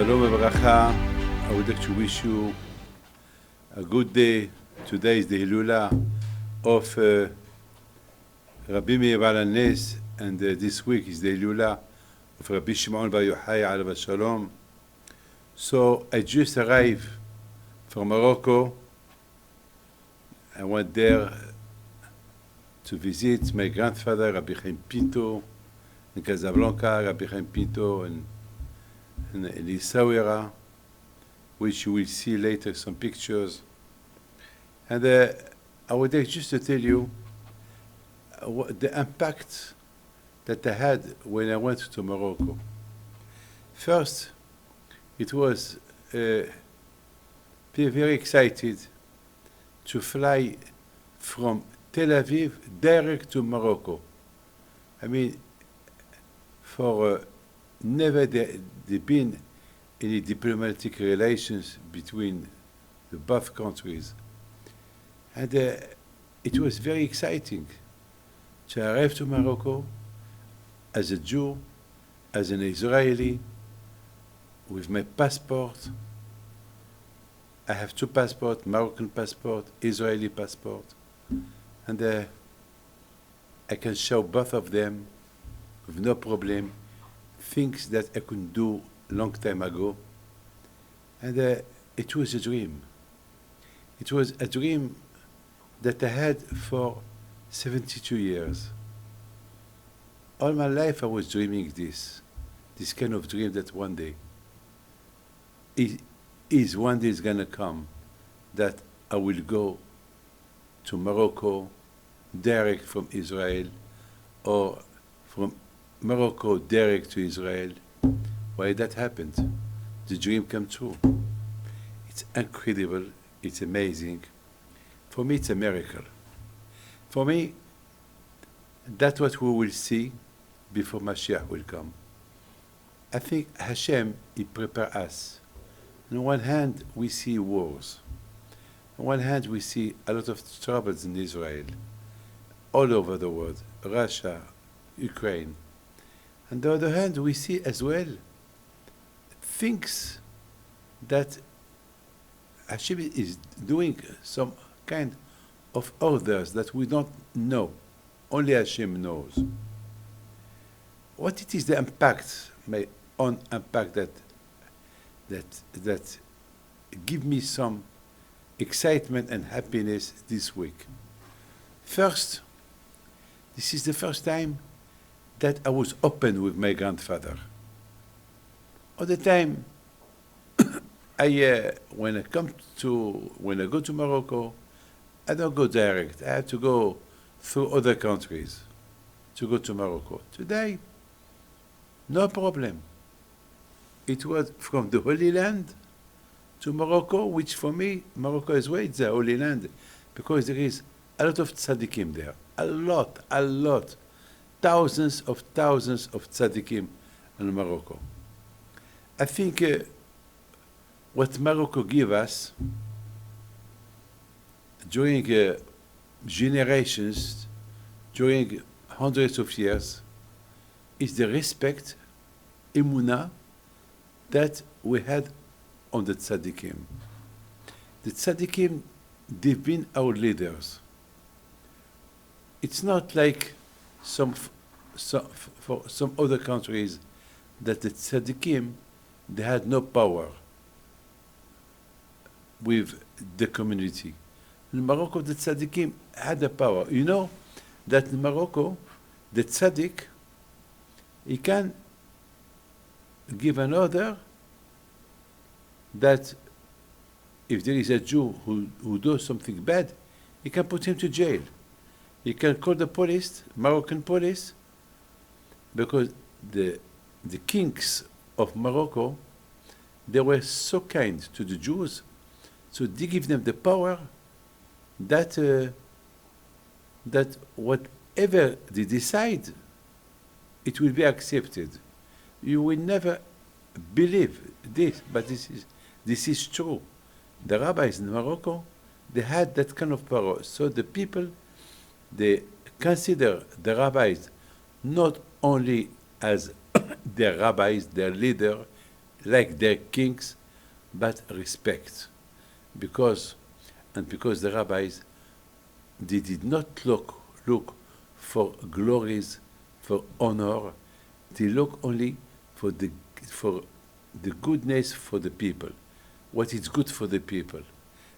Shalom Evracha. I would like to wish you a good day. Today is the Hilula of Rabbi Meir Baal HaNes, and this week is the Hilula of Rabbi Shimon Bar Yochai Alav Shalom. So I just arrived from Morocco. I went there to visit my grandfather, Rabbi Pinto, in Casablanca, Rabbi Pinto, and Isawira, which you will see later, some pictures. And I would like just to tell you the impact that I had when I went to Morocco. First, it was very excited to fly from Tel Aviv direct to Morocco. I mean, for never there been any diplomatic relations between the both countries. And it was very exciting to arrive to Morocco as a Jew, as an Israeli, with my passport. I have two passports, Moroccan passport, Israeli passport. And I can show both of them with no problem. Things that I couldn't do long time ago. And it was a dream. It was a dream that I had for 72 years. All my life I was dreaming this kind of dream that one day is gonna come, that I will go to Morocco direct from Israel, or from Morocco direct to Israel. Why that happened? The dream came true. It's incredible. It's amazing. For me, it's a miracle. For me, that's what we will see before Mashiach will come. I think Hashem, He prepares us. On one hand, we see wars. On one hand, we see a lot of troubles in Israel, all over the world, Russia, Ukraine. On the other hand, we see as well things that Hashem is doing some kind of orders that we don't know. Only Hashem knows. What it is the impact, my own impact that give me some excitement and happiness this week. First, this is the first time that I was open with my grandfather. All the time, when I go to Morocco, I don't go direct. I have to go through other countries to go to Morocco. Today, no problem. It was from the Holy Land to Morocco, which for me, Morocco is where it's the Holy Land, because there is a lot of Tzadikim there. A lot. Thousands of Tzadikim in Morocco. I think what Morocco gave us during generations, during hundreds of years, is the respect, Emuna, that we had on the Tzadikim. The Tzadikim, they've been our leaders. It's not like for some other countries that the Tzadikim, they had no power with the community. In Morocco, the Tzadikim had the power. You know that in Morocco, the Tzadik, he can give an order that if there is a Jew who does something bad, he can put him to jail. He can call the police, Moroccan police, because the kings of Morocco, they were so kind to the Jews, so they give them the power that whatever they decide, it will be accepted. You will never believe this, but this is true. The rabbis in Morocco, they had that kind of power. So the people, they consider the rabbis not only as their rabbis, their leader, like their kings, but respect. Because the rabbis, they did not look for glories, for honor. They look only for the goodness for the people, what is good for the people.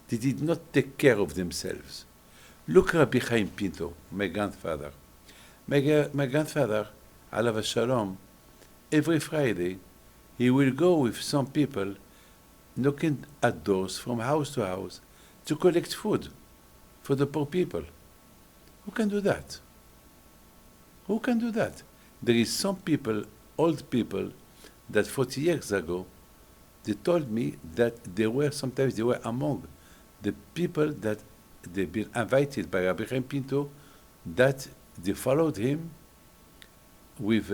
They did not take care of themselves. Look Rabbi Chaim Pinto, my grandfather. My grandfather, alav shalom, every Friday, he will go with some people knocking at doors from house to house to collect food for the poor people. Who can do that? Who can do that? There is some people, old people, that 40 years ago, they told me that sometimes they were among the people that they've been invited by Rabbi Chaim Pinto, that they followed him with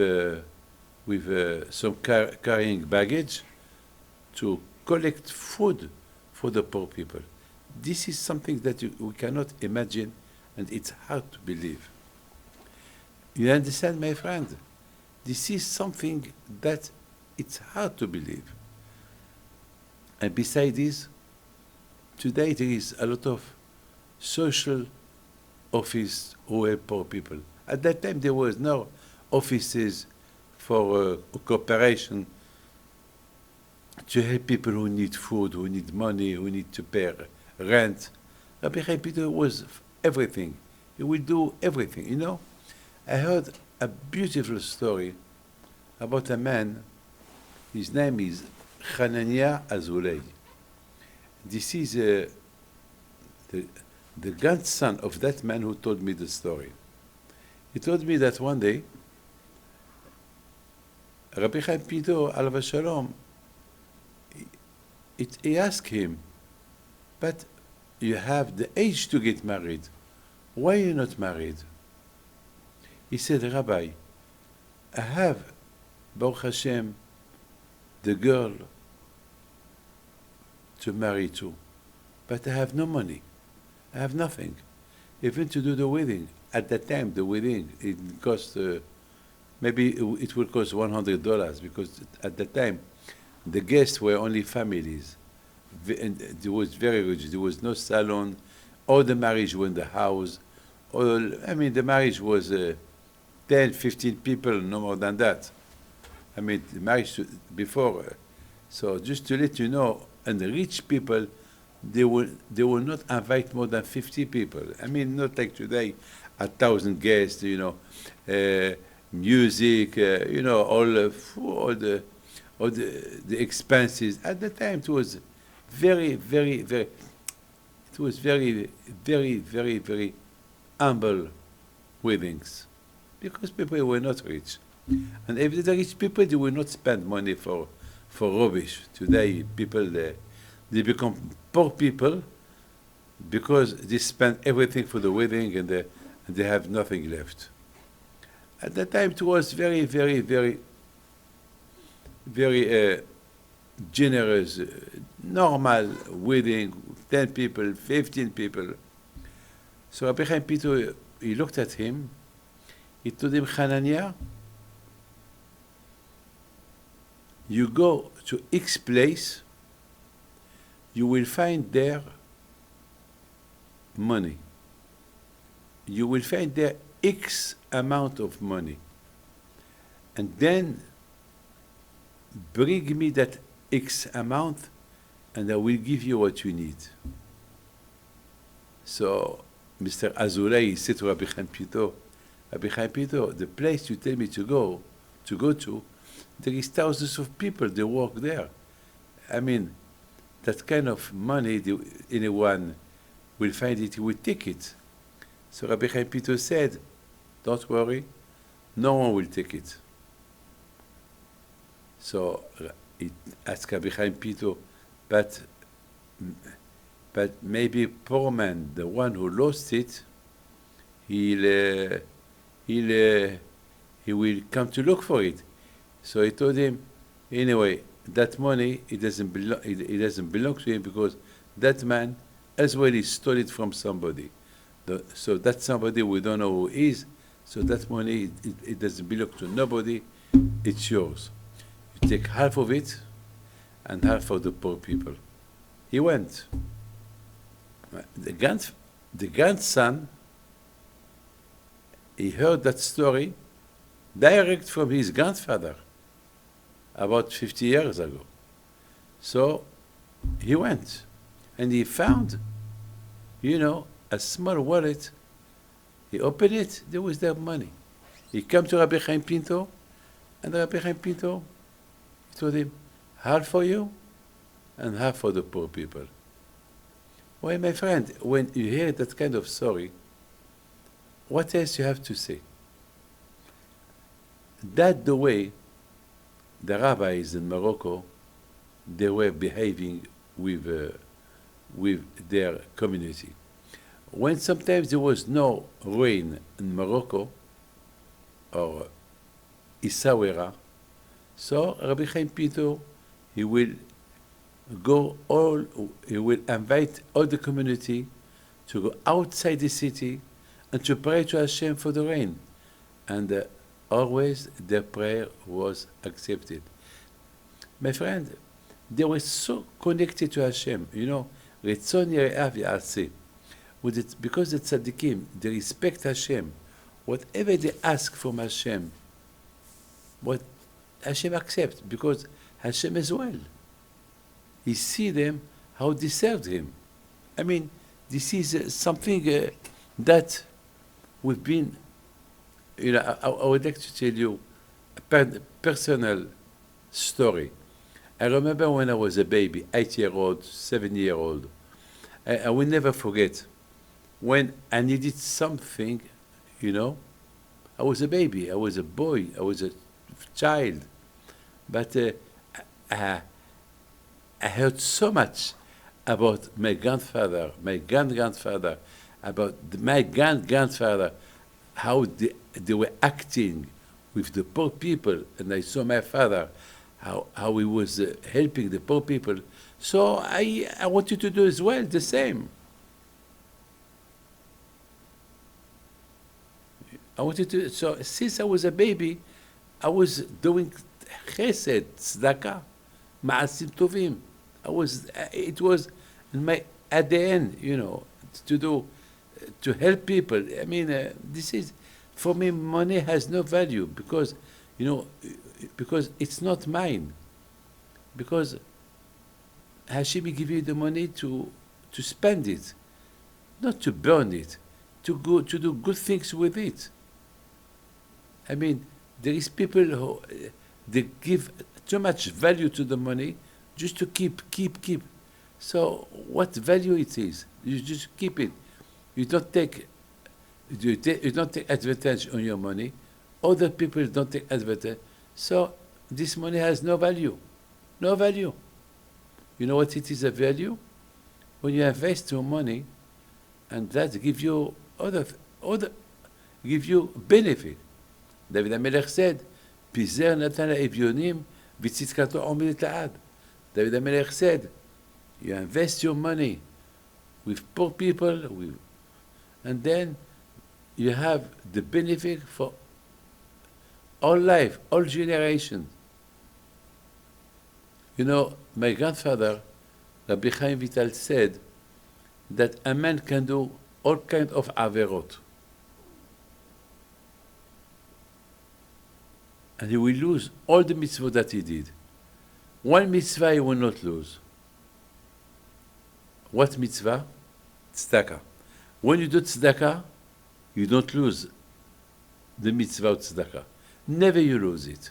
some carrying baggage to collect food for the poor people. This is something that we cannot imagine, and it's hard to believe. You understand, my friend? This is something that it's hard to believe. And besides this, today there is a lot of social office who help poor people. At that time there was no offices for cooperation to help people who need food, who need money, who need to pay rent. Rabbi Chaim Pinto was everything. He will do everything, you know. I heard a beautiful story about a man. His name is Chananya Pinto. This is the grandson of that man who told me the story. He told me that one day, Rabbi Chaim Pinto, alav shalom, he asked him, but you have the age to get married. Why are you not married? He said, Rabbi, I have, Baruch Hashem, the girl to marry to, but I have no money. I have nothing. Even to do the wedding. At that time, the wedding, it cost, maybe it will cost $100, because at that time, the guests were only families. And it was very rich. There was no salon. All the marriage were in the house. The marriage was 10, 15 people, no more than that. The marriage before. So just to let you know, and the rich people, they will not invite more than 50 people. Not like today, 1,000 guests, music, all the expenses. At the time, it was very, very, very, it was very, very, very, very humble weddings, because people were not rich. And if the rich people, they will not spend money for rubbish. Today, people, they become poor people because they spend everything for the wedding, and they have nothing left. At that time, it was very, very, very, very generous, normal wedding, 10 people, 15 people. So Rabbi Chaim Pinto, he looked at him, he told him, Chananya, you go to X place, you will find there money. You will find there X amount of money. And then bring me that X amount, and I will give you what you need. So Mr. Azulay said to Rabbi Chaim Pinto, Rabbi Chaim Pinto, the place you tell me to go to, there is thousands of people that work there. That kind of money, anyone will find it, he will take it. So Rabbi Chaim Pinto said, don't worry, no one will take it. So he asked Rabbi Chaim Pinto, but maybe poor man, the one who lost it, he will come to look for it. So he told him, anyway, that money, it doesn't belong to him, because that man as well he stole it from somebody. So that somebody, we don't know who is. So that money, it doesn't belong to nobody. It's yours. You take half of it, and half for the poor people. He went. The grandson, he heard that story direct from his grandfather about 50 years ago. So he went and he found, a small wallet. He opened it, there was their money. He came to Rabbi Chaim Pinto, and Rabbi Chaim Pinto told him, half for you and half for the poor people. Well, my friend, when you hear that kind of story, what else you have to say? That's the way the rabbis in Morocco, they were behaving with their community. When sometimes there was no rain in Morocco or Essaouira, so Rabbi Chaim Pinto, he will invite all the community to go outside the city and to pray to Hashem for the rain. And always their prayer was accepted. My friend, they were so connected to Hashem. Retzon Yere'av Ya'aseh. Because the Tzadikim, they respect Hashem. Whatever they ask from Hashem, what Hashem accepts, because Hashem as well. He see them how they served him. I mean, this is something that we've been, I would like to tell you a personal story. I remember when I was a baby, 8-year-old, 7-year-old, I will never forget when I needed something, I was a baby, I was a boy, I was a child, but I heard so much about my grandfather, my grand-grandfather, about my grand-grandfather, how they were acting with the poor people, and I saw my father, how he was helping the poor people. So I want you to do as well, the same. So since I was a baby, I was doing chesed, tzedakah, ma'asim tovim. It was in my ADN, to help people. I mean, this is, for me, money has no value because it's not mine. Because Hashem give you the money to spend it, not to burn it, to do good things with it. I mean, there is people who they give too much value to the money just to keep. So what value it is? You just keep it. You don't take advantage on your money. Other people don't take advantage. So this money has no value. No value. You know what it is a value? When you invest your money, and that give you give you benefit. David HaMelech said, Pizer natan ha'evyonim v'tzidkato omedet la'ad. David HaMelech said, you invest your money with poor people, and then you have the benefit for all life, all generations. My grandfather, Rabbi Chaim Vital, said that a man can do all kinds of averot, and he will lose all the mitzvot that he did. One mitzvah he will not lose. What mitzvah? Tzedakah. When you do tzedakah, you don't lose the mitzvah of tzedakah. Never you lose it.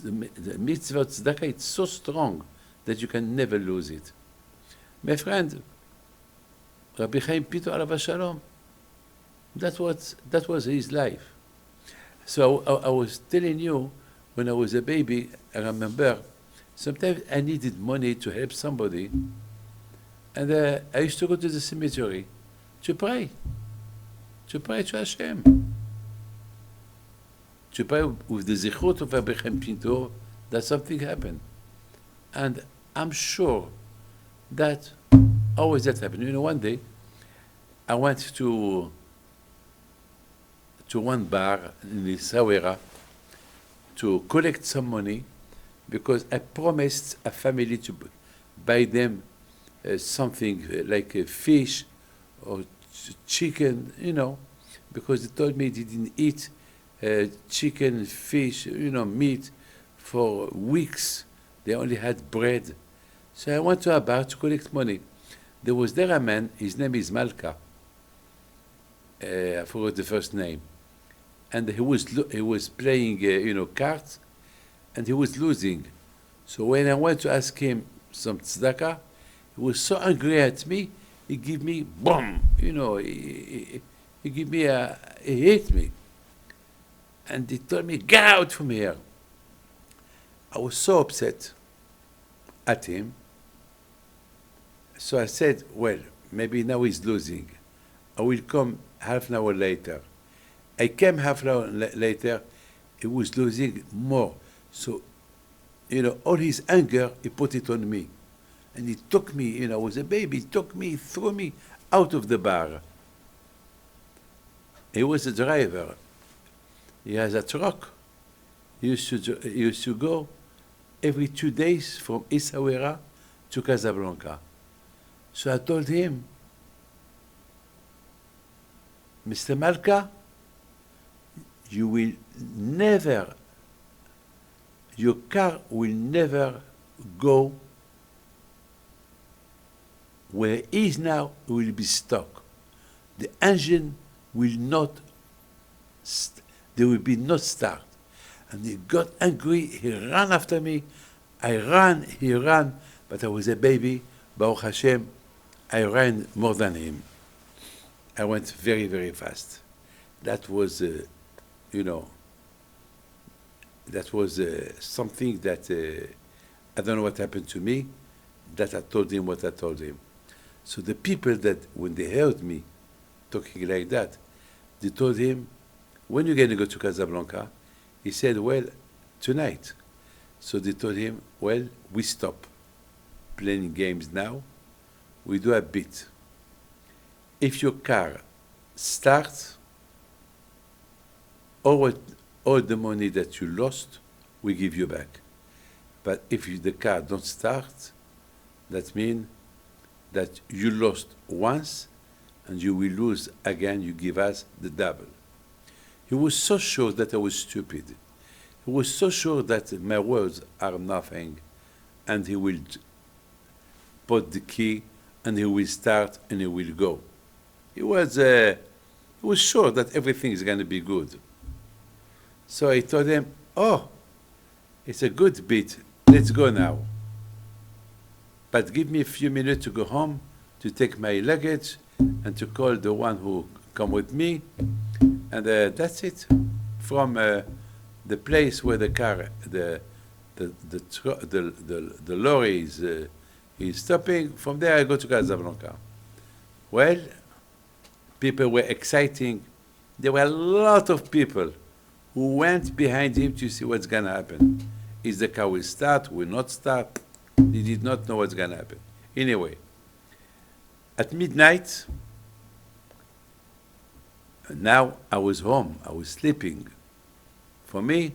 The mitzvah of tzedakah is so strong that you can never lose it. My friend, Rabbi Chaim Pinto alav shalom, that was his life. So I was telling you, when I was a baby, I remember, sometimes I needed money to help somebody, and I used to go to the cemetery to pray to Hashem, to pray with the zichut of Rabbi Chaim Pinto that something happened. And I'm sure that always that happened. One day, I went to one bar in the Essaouira to collect some money because I promised a family to buy them something like a fish or chicken, because they told me they didn't eat chicken, fish, meat for weeks. They only had bread. So I went to a bar to collect money. There was there a man, his name is Malka. I forgot the first name. And he was playing, cards, and he was losing. So when I went to ask him some tzedakah, he was so angry at me, he gave me, boom, he gave me he hit me. And he told me, get out from here. I was so upset at him. So I said, well, maybe now he's losing. I will come half an hour later. I came half an hour later, he was losing more. So, all his anger, he put it on me. And he took me, I was a baby, he took me, threw me out of the bar. He was a driver. He has a truck. He used to go every 2 days from Essaouira to Casablanca. So I told him, Mr. Malka, you will never, your car will never go where he is now, it will be stuck. The engine will not, there will be no start. And he got angry, he ran after me. I ran, he ran, but I was a baby. Baruch Hashem, I ran more than him. I went very, very fast. That was, something that, I don't know what happened to me, that I told him what I told him. So the people that, when they heard me talking like that, they told him, when are you going to go to Casablanca? He said, well, tonight. So they told him, well, we stop playing games now. We do a bit. If your car starts, all the money that you lost, we give you back. But if the car don't start, that means that you lost once and you will lose again, you give us the double. He was so sure that I was stupid. He was so sure that my words are nothing, and he will put the key and he will start and he will go. He was sure that everything is going to be good. So I told him, oh, it's a good bit, let's go now. But give me a few minutes to go home, to take my luggage, and to call the one who come with me, and that's it. From the place where the car, the lorry is stopping, from there I go to Casablanca. Well, people were exciting. There were a lot of people who went behind him to see what's going to happen. Is the car will start, will not start? They did not know what's going to happen. Anyway, at midnight, now I was home, I was sleeping. For me,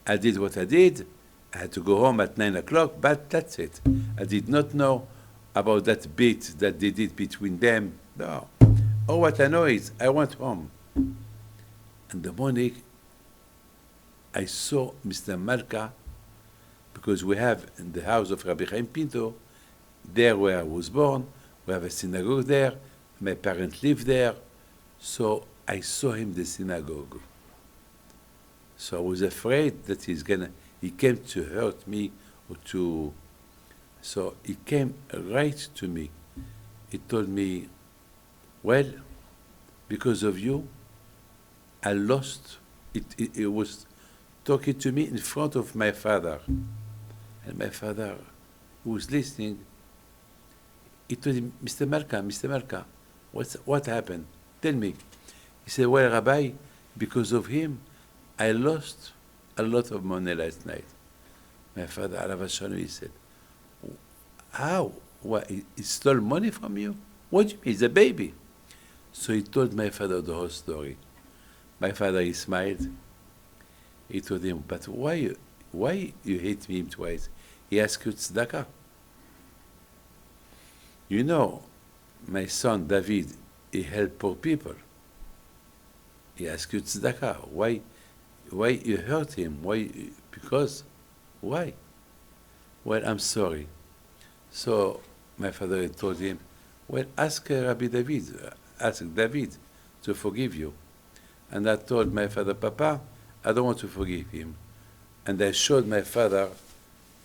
I did what I did. I had to go home at 9 o'clock, but that's it. I did not know about that bit that they did between them. No. All what I know is I went home. In the morning, I saw Mr. Malka, because we have in the house of Rabbi Pinto, there where I was born, we have a synagogue there. My parents live there. So I saw him in the synagogue. So I was afraid that he came to hurt me or to, so he came right to me. He told me, well, because of you, I lost, it was talking to me in front of my father. And my father, who was listening, he told him, Mr. Malka, what happened? Tell me. He said, well, Rabbi, because of him, I lost a lot of money last night. My father, Alav Hashem, he said, how? What, he stole money from you? What do you mean? He's a baby. So he told my father the whole story. My father, he smiled. He told him, but why why you hate him twice? He asked you tzedakah. You know, my son David, he helped poor people. He asked you tzedakah. Why you hurt him? Why? Because, why? Well, I'm sorry. So my father told him, well, ask Rabbi David, ask David to forgive you. And I told my father, Papa, I don't want to forgive him. And I showed my father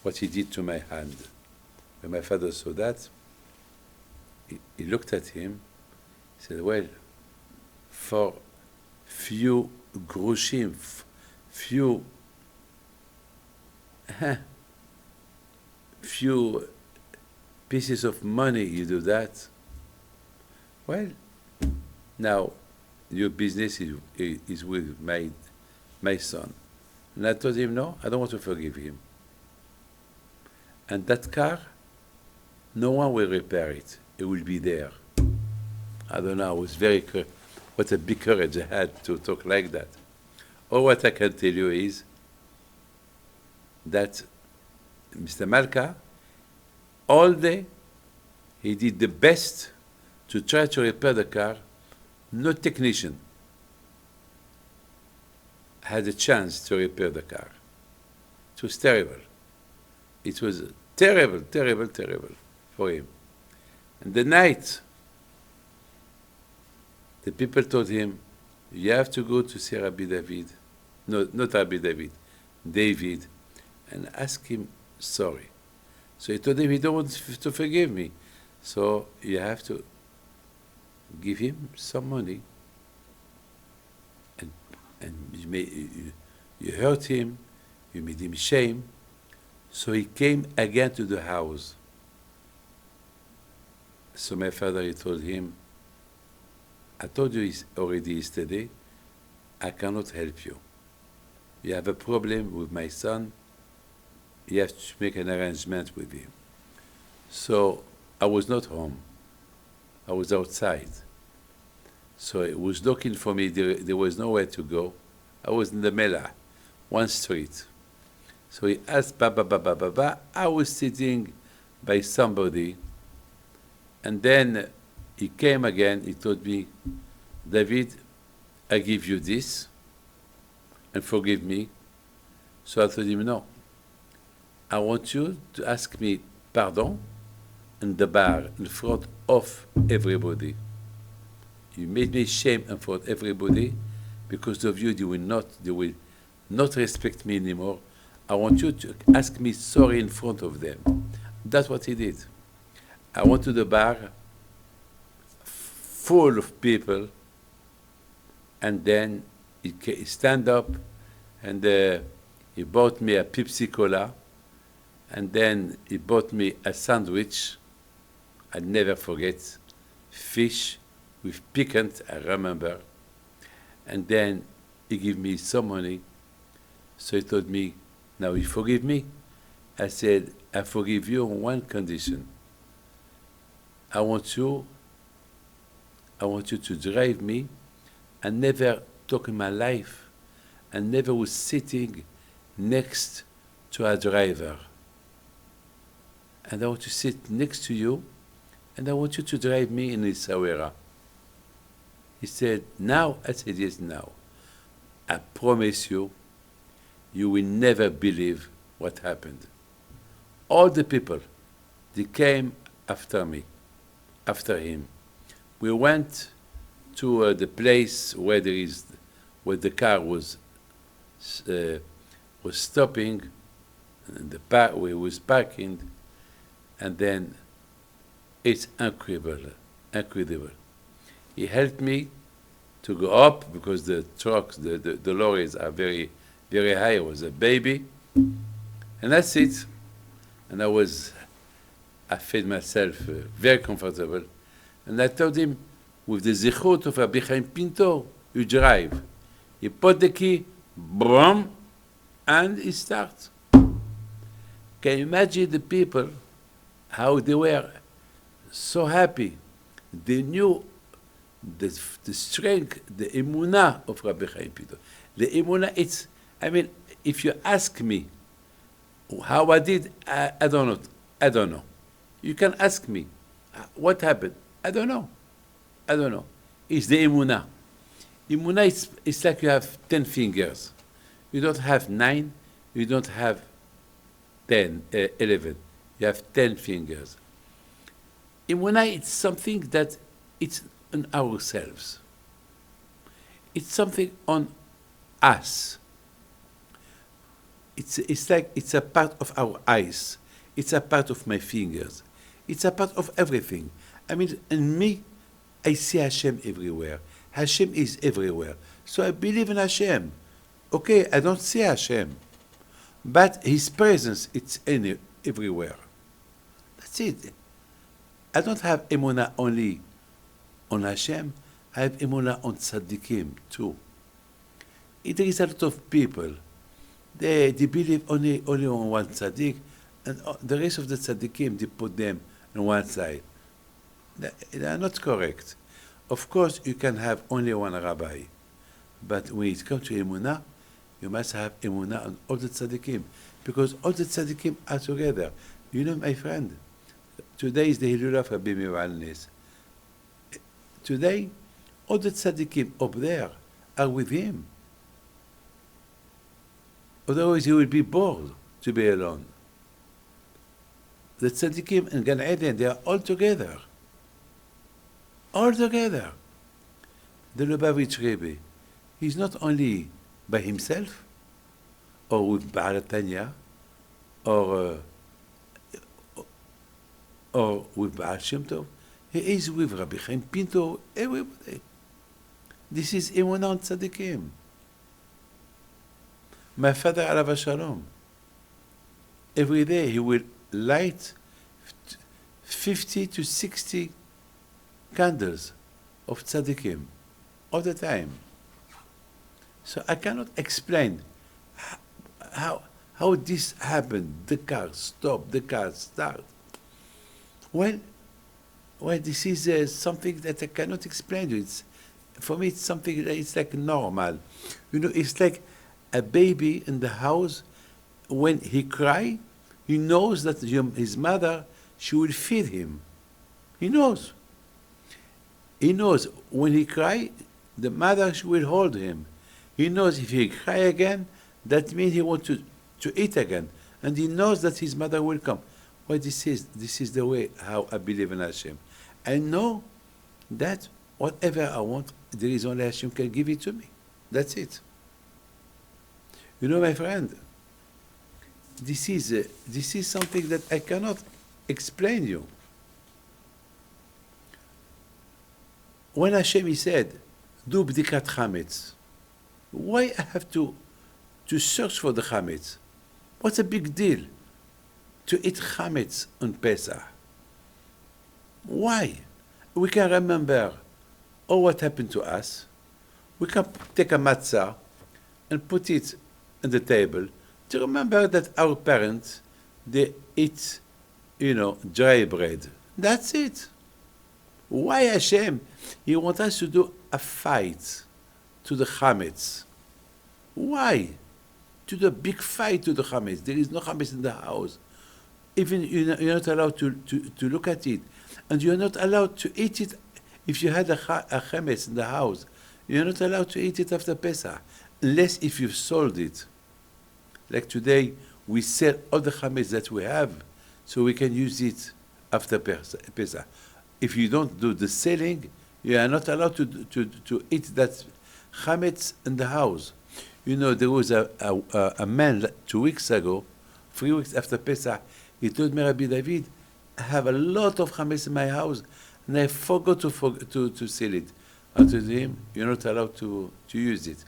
what he did to my hand. When my father saw that, he looked at him, he said, well, for few groshim, few pieces of money you do that. Well, now your business is with my son. And I told him, no, I don't want to forgive him. And that car, no one will repair it. It will be there. I don't know, I was what a big courage I had to talk like that. Or what I can tell you is that Mr. Malka, all day, he did the best to try to repair the car. No technician had a chance to repair the car. It was terrible. It was terrible, terrible, terrible for him. And the night, the people told him, you have to go to see Rabbi David. No, not Rabbi David, David, and ask him sorry. So he told him he don't want to forgive me. So you have to give him some money. And you hurt him, you made him shame. So he came again to the house. So my father, he told him, I told you already yesterday, I cannot help you. You have a problem with my son, you have to make an arrangement with him. So I was not home. I was outside. So he was looking for me. There was nowhere to go. I was in the Mela, one street. So he asked, Baba. I was sitting by somebody. And then he came again. He told me, David, I give you this and forgive me. So I told him, no. I want you to ask me pardon in the bar in front of everybody. You made me shame in front of everybody. Because of you, they will not respect me anymore. I want you to ask me sorry in front of them. That's what he did. I went to the bar full of people, and then he stand up, and he bought me a Pepsi Cola, and then he bought me a sandwich. I'll never forget, fish with piquant, I remember. And then he gave me some money. So he told me, now you forgive me? I said, I forgive you on one condition. I want you to drive me. I never talk in my life. I never was sitting next to a driver. And I want to sit next to you, and I want you to drive me in Essaouira. He said, now? I said, yes, now. I promise you, you will never believe what happened. All the people, they came after me, after him. We went to the place where the car was stopping, and where he was parking, and then it's incredible. He helped me to go up because the trucks, the lorries are very, very high. I was a baby. And that's it. And I felt myself very comfortable. And I told him, with the zichut of Rabbi Pinto, you drive. He put the key, boom, and he starts. Can you imagine the people, how they were so happy? They knew the strength, the Emuna of Rabbi Pinto. The Emuna, if you ask me How I did, I don't know. I don't know. You can ask me, what happened? I don't know. I don't know. It's the Emuna. Emuna is it's like you have 10 fingers. You don't have 9, you don't have 10, 11. You have 10 fingers. Emuna is something that it's on ourselves. It's something on us. It's like it's a part of our eyes. It's a part of my fingers. It's a part of everything. I mean, in me, I see Hashem everywhere. Hashem is everywhere. So I believe in Hashem. Okay, I don't see Hashem. But His presence, it's everywhere. That's it. I don't have Emuna only on Hashem. I have Emuna on Tzadikim too. There is a lot of people. They believe only on one tzaddik, and the rest of the tzaddikim, they put them on one side. They are not correct. Of course, you can have only one rabbi, but when it comes to Emuna, you must have Emuna on all the tzaddikim, because all the tzaddikim are together. You know, my friend, today is the Hilul of Rabbi Meir. Today, all the tzaddikim up there are with him. Otherwise, he will be bored to be alone. The tzaddikim and Gan Eden, they are all together. All together. The Lubavitch Rebbe, he's not only by himself, or with Baal Tanya, or with Baal Shem Tov. He is with Rabbi Chananya Pinto, everybody. This is Emuna on tzaddikim. My father, Alav Shalom, every day he will light 50 to 60 candles of tzaddikim all the time. So I cannot explain how this happened. The car stopped, the car start. Well, this is something that I cannot explain to you. For me, it's something that it's like normal. You know, it's like a baby in the house, when he cry, he knows that his mother, she will feed him. He knows. He knows when he cry, the mother, she will hold him. He knows if he cry again, that means he wants to eat again. And he knows that his mother will come. Well, this is the way how I believe in Hashem. I know that whatever I want, there is only Hashem can give it to me. That's it. You know, my friend, this is something that I cannot explain you. When Hashem said, "Do bdikat chametz," why I have to search for the chametz? What's a big deal to eat chametz on Pesach? Why? We can remember all what happened to us. We can take a matzah and put it on the table to remember that our parents, they eat, dry bread. That's it. Why Hashem? He wants us to do a fight to the chametz. Why? To do a big fight to the chametz. There is no chametz in the house. Even you're not allowed to look at it. And you're not allowed to eat it if you had a chametz in the house. You're not allowed to eat it after Pesach, unless if you've sold it. Like today, we sell all the chametz that we have, so we can use it after Pesach. If you don't do the selling, you are not allowed to eat that chametz in the house. There was a man 2 weeks ago, 3 weeks after Pesach, he told me, Rabbi David, I have a lot of chametz in my house, and I forgot to sell it. I told him, you're not allowed to use it.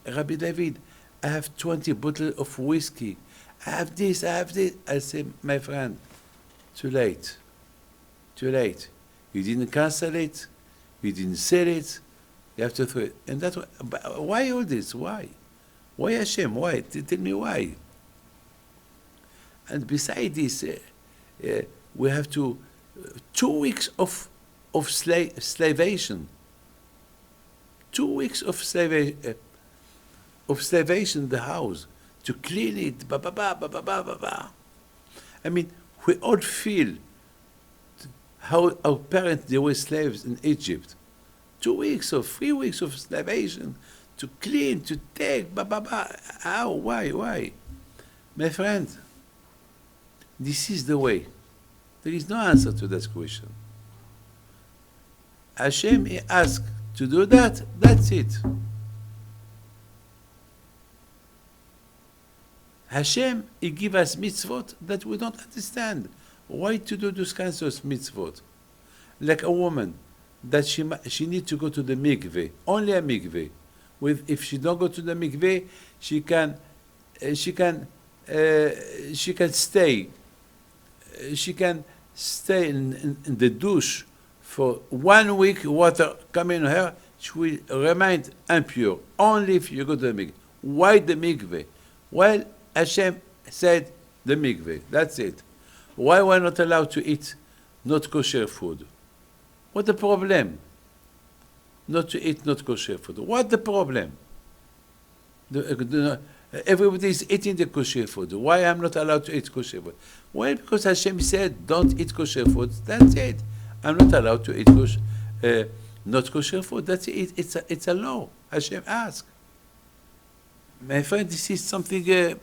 Rabbi David, I have 20 bottles of whiskey. I have this. I say, my friend, too late. Too late. You didn't cancel it. You didn't sell it. You have to throw it. And that's why all this? Why? Why Hashem? Why? Tell me why. And besides this, we have 2 weeks of slavation. 2 weeks of slavation in the house to clean it, ba ba ba ba ba ba ba ba. I mean, we all feel how our parents, they were slaves in Egypt. 2 weeks or 3 weeks of starvation, to clean, to take, ba ba ba. How? Why? My friend, this is the way. There is no answer to that question. Hashem, he asked to do that, that's it. Hashem, he give us mitzvot that we don't understand. Why to do those kinds of mitzvot? Like a woman, that she need to go to the mikveh, only a mikveh. If she don't go to the mikveh, she can stay. She can stay in the douche for 1 week. Water coming on her, she will remain impure. Only if you go to the mikveh. Why the mikveh? Well, Hashem said the mikveh. That's it. Why we're not allowed to eat not kosher food? What the problem? Not to eat not kosher food. What the problem? Everybody is eating the kosher food. Why I'm not allowed to eat kosher food? Well, because Hashem said, don't eat kosher food. That's it. I'm not allowed to eat not kosher food. That's it. It's a law. Hashem asked. My friend, this is something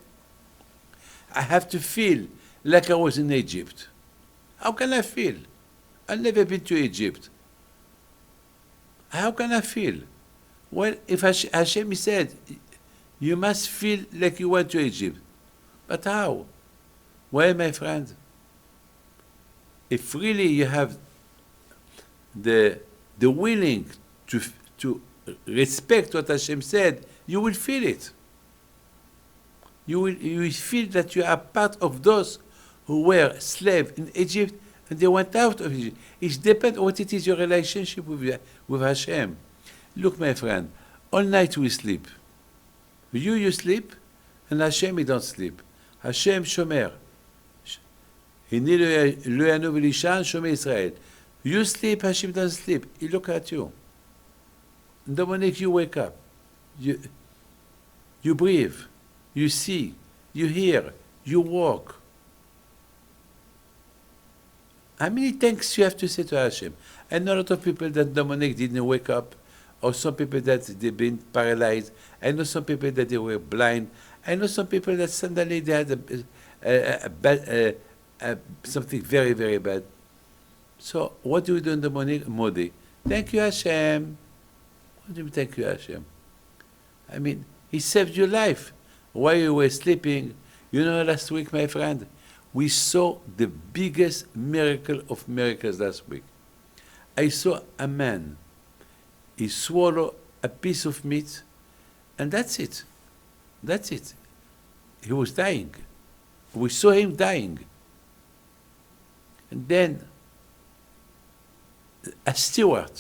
I have to feel like I was in Egypt. How can I feel? I've never been to Egypt. How can I feel? Well, if Hashem said, you must feel like you went to Egypt. But how? Well, my friend, if really you have the willing to respect what Hashem said, you will feel it. You will feel that you are part of those who were slaves in Egypt and they went out of Egypt. It depends on what it is your relationship with Hashem. Look, my friend, all night we sleep. You sleep, and Hashem, he don't sleep. Hashem shomer. Hini lo yanu v'lishan shomer Israel. You sleep, Hashem doesn't sleep. He look at you. And the moment you wake up, you breathe, you see, you hear, you walk. How many thanks you have to say to Hashem? I know a lot of people that Dominic didn't wake up, or some people that they've been paralyzed. I know some people that they were blind. I know some people that suddenly they had something very, very bad. So what do we do in the morning? Modi. Thank you, Hashem. What do you mean, thank you, Hashem? I mean, he saved your life while you were sleeping. You know, last week, my friend, we saw the biggest miracle of miracles last week. I saw a man. He swallowed a piece of meat, and that's it. That's it. He was dying. We saw him dying. And then a steward,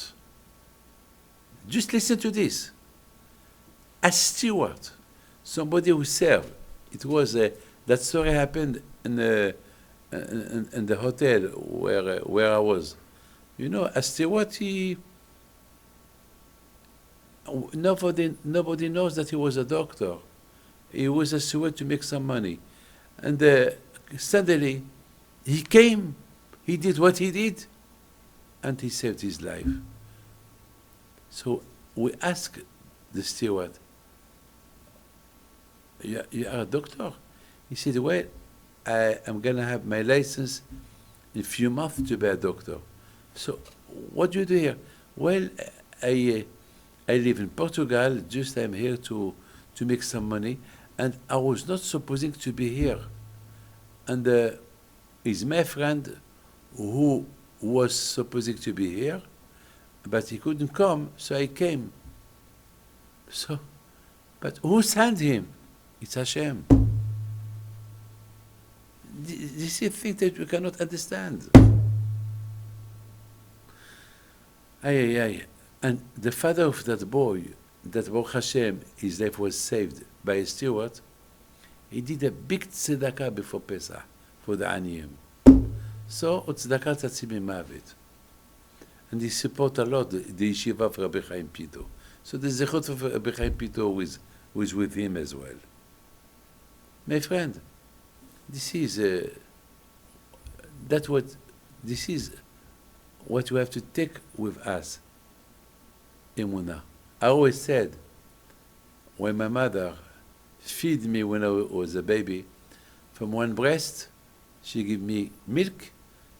just listen to this. A steward, somebody who served. It was that story happened in the hotel where I was. You know, a steward, nobody knows that he was a doctor. He was a steward to make some money. And suddenly, he came, he did what he did, and he saved his life. So we asked the steward, you are a doctor? He said, well, I am going to have my license in a few months to be a doctor. So what do you do here? Well, I live in Portugal, just I'm here to make some money, and I was not supposing to be here. And is my friend who was supposing to be here, but he couldn't come, so I came. So, but who sent him? It's Hashem. This is a thing that we cannot understand. And the father of that boy, that Baruch Hashem, his life was saved by a steward, he did a big tzedakah before Pesach for the Aniyim. So, tzedakah tatzim mavet. And he support a lot the yeshiva of Rabbi Chaim Pinto. So the zechut of Rabbi Chaim Pinto was with him as well. My friend, this is this is what we have to take with us. Emuna. I always said, when my mother feed me when I was a baby, from one breast, she give me milk,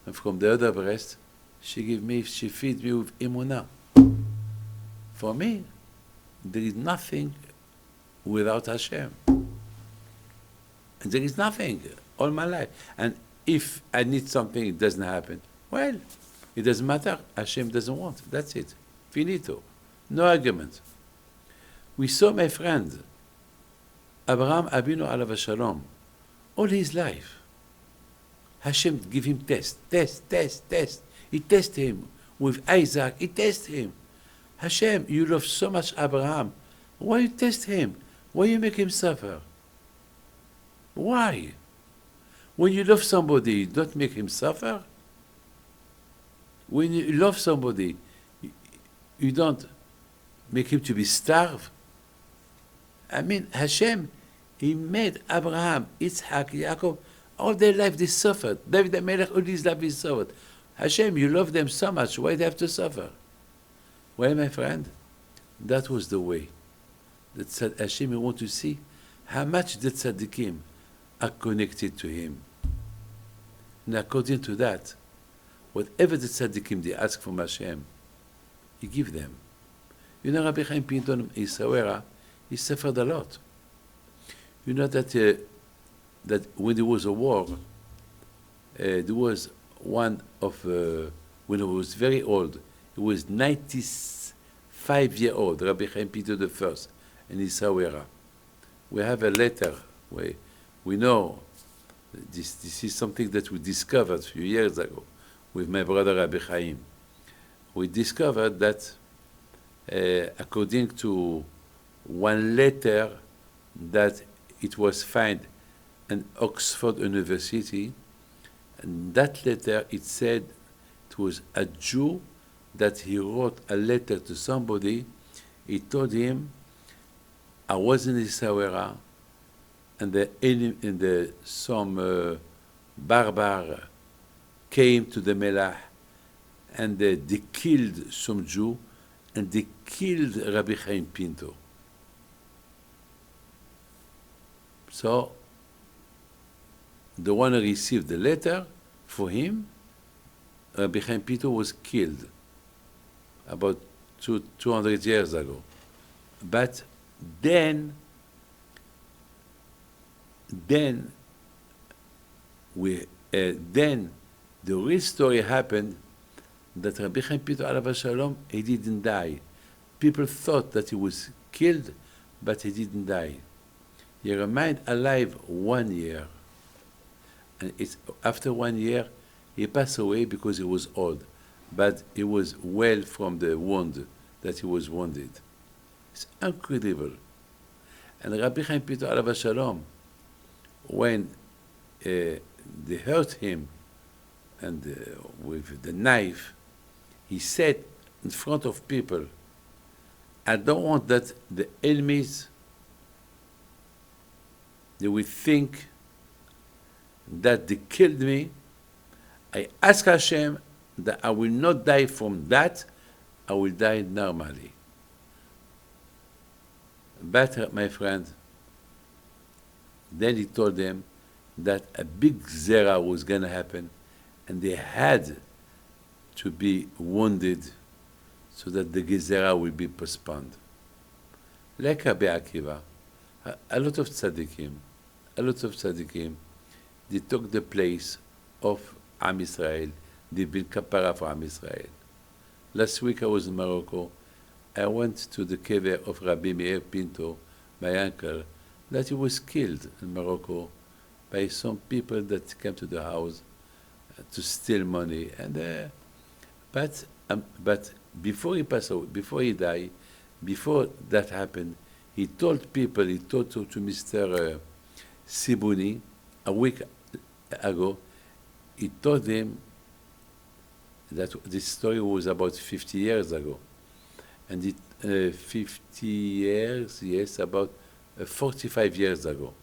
and from the other breast, she feed me with Emuna. For me, there is nothing without Hashem. And there is nothing all my life. And if I need something, it doesn't happen. Well, it doesn't matter. Hashem doesn't want. That's it. Finito. No argument. We saw, my friend, Abraham Abinu alav shalom, all his life. Hashem give him test. He test him with Isaac. He test him. Hashem, you love so much Abraham. Why you test him? Why you make him suffer? Why? When you love somebody, you don't make him suffer. When you love somebody, you don't make him to be starved. I mean, Hashem, he made Abraham, Yitzhak, Yaakov, all their life they suffered. David HaMelech, all his life he suffered. Hashem, you love them so much, why do they have to suffer? Well, my friend, that was the way. That said, Hashem, you want to see how much the Tzadikim are connected to him. And according to that, whatever the Tzadikim they ask from Hashem, he give them. You know, Rabbi Pinto in Isawera, he suffered a lot. You know that when there was a war, there was one of, when he was very old, he was 95 years old, Rabbi Pinto the first, in Isawera. We have a letter where we know this is something that we discovered a few years ago with my brother Rabbi Chaim. We discovered that according to one letter that it was found in Oxford University, and that letter, it said it was a Jew that he wrote a letter to somebody. He told him, I was in Isawera, and some barbar came to the Melach, and they killed some Jew, and they killed Rabbi Chaim Pinto. So, the one who received the letter, for him, Rabbi Chaim Pinto was killed about 200 years ago. But then the real story happened that Rabbi Chaim Pinto alav shalom, he didn't die. People thought that he was killed, but he didn't die. He remained alive 1 year. And after 1 year, he passed away because he was old. But he was well from the wound that he was wounded. It's incredible. And Rabbi Chaim Pinto alav shalom, when they hurt him and with the knife, he said in front of people, I don't want that the enemies, they will think that they killed me. I ask Hashem that I will not die from that, I will die normally. But, my friend, then he told them that a big zera was going to happen, and they had to be wounded so that the gezerah will be postponed. Like Rabbi Akiva, a lot of tzadikim, they took the place of Am Yisrael, they built kapara for Am Yisrael. Last week I was in Morocco. I went to the kever of Rabbi Meir Pinto, my uncle, that he was killed in Morocco by some people that came to the house to steal money. And but before he passed away, before he died, before that happened, he told people, he told to Mr. Sibuni a week ago, he told him that this story was about 50 years ago. And 50 years, yes, about 45 years ago.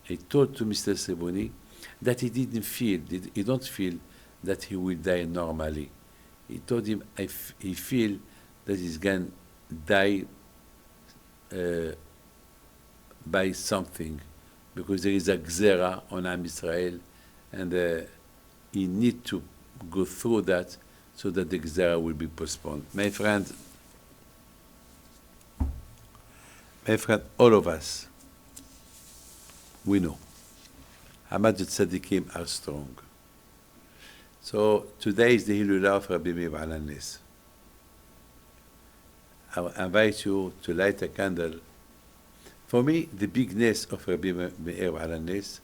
he told to Mr. Seboni that he don't feel that he will die normally. He told him he feel that he's going to die by something, because there is a gzera on Am Israel, and he need to go through that so that the gzera will be postponed. My friend, all of us, we know how much the tzadikim are strong. So today is the Hilulah of Rabbi Meir Baal HaNes. I invite you to light a candle. For me, the bigness of Rabbi Meir Baal HaNes,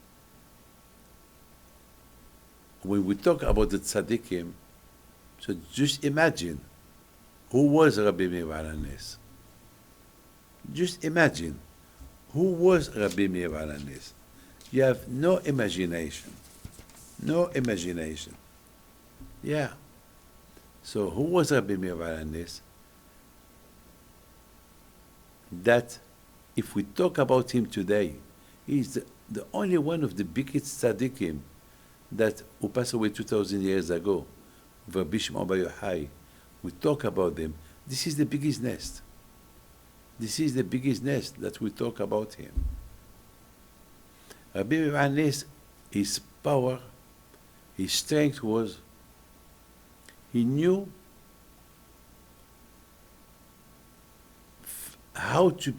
when we talk about the tzadikim, so just imagine who was Rabbi Meir Baal HaNes. Just imagine who was Rabbi Meir Baal HaNes. You have no imagination. No imagination. Yeah. So who was Rabbi Meir Baal HaNes? That if we talk about him today, he's the only one of the biggest tzadikim who passed away 2,000 years ago. Rabbi Shimon Bar Yochai. We talk about them. This is the biggest nest. This is the biggest nest that we talk about him. Rabbi Meir Baal HaNes, his power, his strength was, he knew how to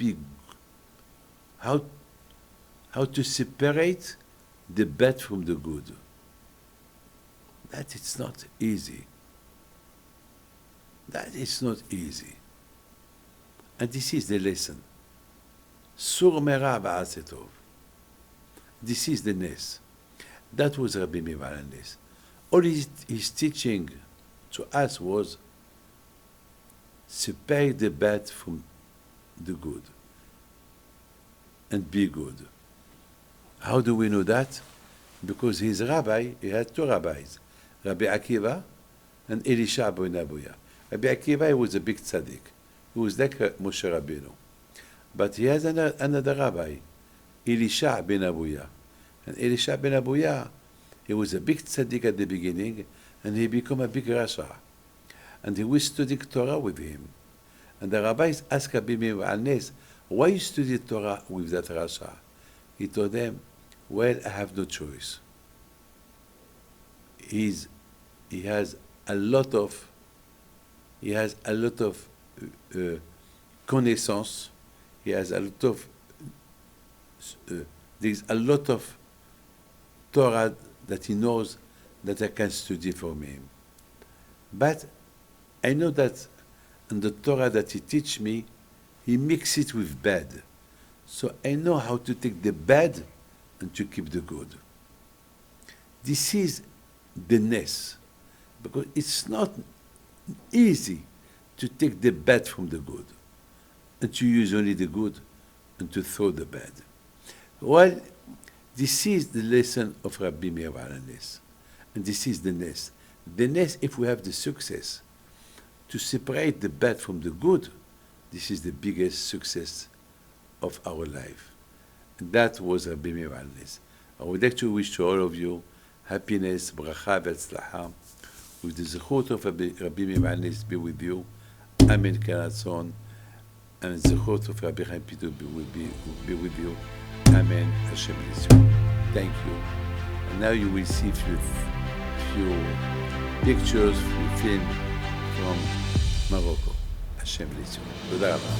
separate the bad from the good. That it's not easy. That is not easy. And this is the lesson. Sur mera v'aseh tov. This is the nes. That was Rabbi Meir Baal HaNes. All his teaching to us was separate the bad from the good and be good. How do we know that? Because his rabbi, he had two rabbis, Rabbi Akiva and Elisha ben Abuya. Rabbi Akiva, he was a big tzaddik. He was like Moshe Rabbeinu. But he has another rabbi, Elisha ben Abuya. And Elisha ben Abuya, he was a big tzaddik at the beginning, and he became a big rasha. And he was studying Torah with him. And the rabbis asked Rabbi Meir Baal HaNes, why you study Torah with that rasha? He told them, well, I have no choice. He has a lot of connaissance. He has a lot of there's a lot of Torah that he knows that I can study from him. But I know that in the Torah that he teach me, he mix it with bad. So I know how to take the bad and to keep the good. This is the nes, because it's not easy to take the bad from the good and to use only the good and to throw the bad. Well, this is the lesson of Rabbi Meir Baal HaNes, and this is the nes. The nes, if we have the success to separate the bad from the good, this is the biggest success of our life. And that was Rabbi Meir Baal HaNes. I would like to wish to all of you happiness, bracha, v'atzlacha, with the zechut of Rabbi Meir Baal HaNes be with you. Amen, karatzon. And the zechut of Rabbi Chananya Pinto be with you. Amen. Hashem bless you. Thank you. And now you will see few pictures, few film from Morocco. Hashem bless you. Toda rabba.